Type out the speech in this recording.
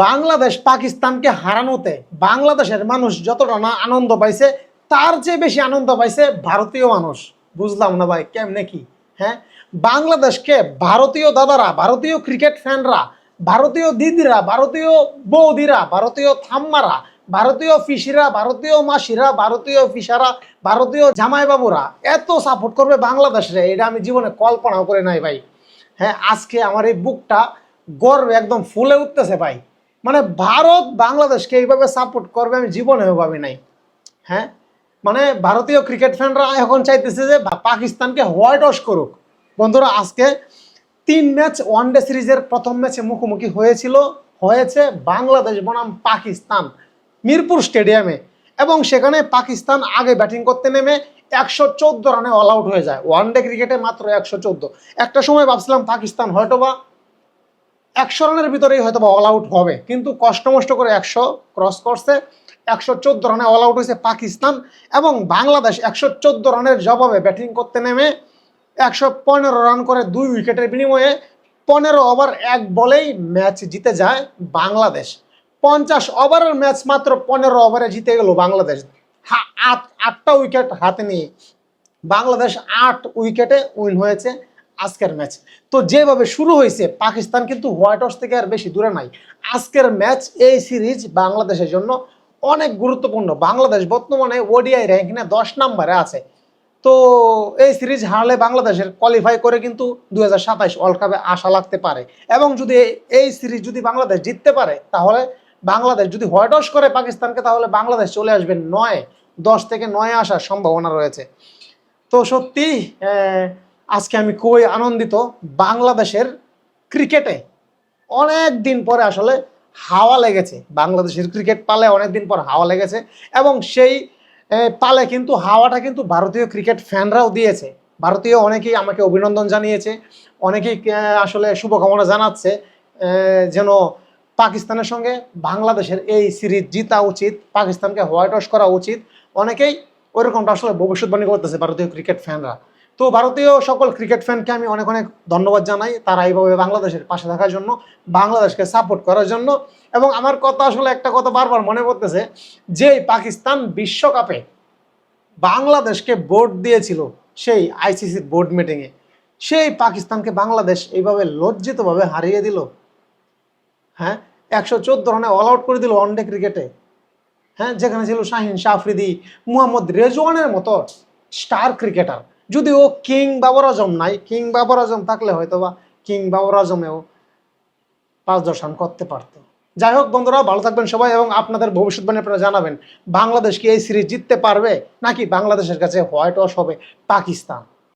বাংলাদেশ পাকিস্তানকে হারানোতে বাংলাদেশের মানুষ যতটা না আনন্দ পাইছে তার চেয়ে বেশি আনন্দ পাইছে ভারতীয় মানুষ। বুঝলাম না ভাই কেমনে কি? হ্যাঁ, বাংলাদেশকে ভারতীয় দাদারা, ভারতীয় ক্রিকেট ফ্যানরা, ভারতীয় দিদিরা, ভারতীয় বৌদিরা, ভারতীয় থাম্মারা, ভারতীয় ফিসিরা, ভারতীয় মাসিরা, ভারতীয় ফিসারা, ভারতীয় জামাইবাবুরা এত সাপোর্ট করবে বাংলাদেশে, এটা আমি জীবনে কল্পনাও করে নাই ভাই। হ্যাঁ, আজকে আমার এই বুকটা গর্বে একদম ফুলে উঠতেছে ভাই। মানে ভারত বাংলাদেশকে এইভাবে সাপোর্ট করবে আমি জীবনেও ভাবি নাই। হ্যাঁ, মানে ভারতীয় ক্রিকেট ফ্যানরা এখন চাইতেছে যে পাকিস্তানকে হোয়াইট ওয়াশ করুক। বন্ধুরা, আজকে 3 ম্যাচ ওয়ানডে সিরিজের প্রথম ম্যাচে মুখোমুখি হয়েছে বাংলাদেশ বনাম পাকিস্তান মিরপুর স্টেডিয়ামে, এবং সেখানে পাকিস্তান আগে ব্যাটিং করতে নেমে 114 রানে অল আউট হয়ে যায়। ওয়ানডে ক্রিকেটে মাত্র 114। একটা সময় ভাবছিলাম পাকিস্তান হয়তোবা 100 রানের ভিতরেই হয়তো অল আউট হবে, কিন্তু কষ্ট মষ্ট করে 100 ক্রস করছে। 114 রানে অল আউট হয়েছে পাকিস্তান, এবং বাংলাদেশ 114 রানের জবাবে ব্যাটিং করতে নেমে 115 রান করে 2 উইকেটের বিনিময়ে 15 ওভার 1 বলেই ম্যাচ জিতে যায় বাংলাদেশ। 50 ওভারের ম্যাচ মাত্র 15 ওভারে জিতে গেল বাংলাদেশ। 8টা উইকেট হাতে নিয়ে বাংলাদেশ 8 উইকেটে উইন হয়েছে আজকের ম্যাচ। তো যেভাবে শুরু হয়েছে, পাকিস্তান কিন্তু হোয়াইট হাউস থেকে আর বেশি দূরে নাই। আজকের ম্যাচ, এই সিরিজ বাংলাদেশের জন্য অনেক গুরুত্বপূর্ণ। বাংলাদেশ বর্তমানে ওডিআই র্যাঙ্কিংয়ে 10 নম্বরে আছে। তো এই সিরিজ হারলে বাংলাদেশের কোয়ালিফাই করে কিন্তু 2027 ওয়ার্ল্ড কাপে আশা লাগতে পারে। এবং যদি এই সিরিজ যদি বাংলাদেশ জিততে পারে, তাহলে বাংলাদেশ যদি হোয়াইট হাউস করে পাকিস্তানকে, তাহলে বাংলাদেশ চলে আসবে 10 থেকে 9 আসার সম্ভাবনা রয়েছে। তো সত্যি আজকে আমি খুবই আনন্দিত। বাংলাদেশের ক্রিকেটে অনেক দিন পরে আসলে হাওয়া লেগেছে, বাংলাদেশের ক্রিকেট পালে অনেক দিন পর হাওয়া লেগেছে, এবং সেই পালে কিন্তু হাওয়াটা কিন্তু ভারতীয় ক্রিকেট ফ্যানরাও দিয়েছে। ভারতীয় অনেকেই আমাকে অভিনন্দন জানিয়েছে, অনেকেই আসলে শুভকামনা জানাচ্ছে যেন পাকিস্তানের সঙ্গে বাংলাদেশের এই সিরিজ জিতা উচিত, পাকিস্তানকে হোয়াইট ওয়াশ করা উচিত। অনেকেই ওইরকমটা আসলে ভবিষ্যৎবাণী করতেছে ভারতীয় ক্রিকেট ফ্যানরা। তো ভারতীয় সকল ক্রিকেট ফ্যানকে আমি অনেক অনেক ধন্যবাদ জানাই, তারা এইভাবে বাংলাদেশের পাশে থাকার জন্য, বাংলাদেশকে সাপোর্ট করার জন্য। এবং আমার কথা আসলে একটা কথা বারবার মনে পড়তেছে, যে পাকিস্তান বিশ্বকাপে বাংলাদেশকে ভোট দিয়েছিল সেই আইসিসির বোর্ড মিটিংয়ে, সেই পাকিস্তানকে বাংলাদেশ এইভাবে লজ্জিতভাবে হারিয়ে দিল। হ্যাঁ, 114 রানে অল আউট করে দিল ওয়ানডে ক্রিকেটে। হ্যাঁ, যেখানে ছিল শাহিন আফ্রিদি, মোহাম্মদ রেজওয়ানের মতো স্টার ক্রিকেটার। যদিও কিং বাবর আজম নাই, কিং বাবর আজম থাকলে হয়তো বা কিং বাবর আজমেও 5-10 রান করতে পারতো। যাই হোক বন্ধুরা, ভালো থাকবেন সবাই, এবং আপনাদের ভবিষ্যৎবাণী আপনারা জানাবেন। বাংলাদেশ কি এই সিরিজ জিততে পারবে, নাকি বাংলাদেশের কাছে হোয়াইট ওয়াশ হবে পাকিস্তান?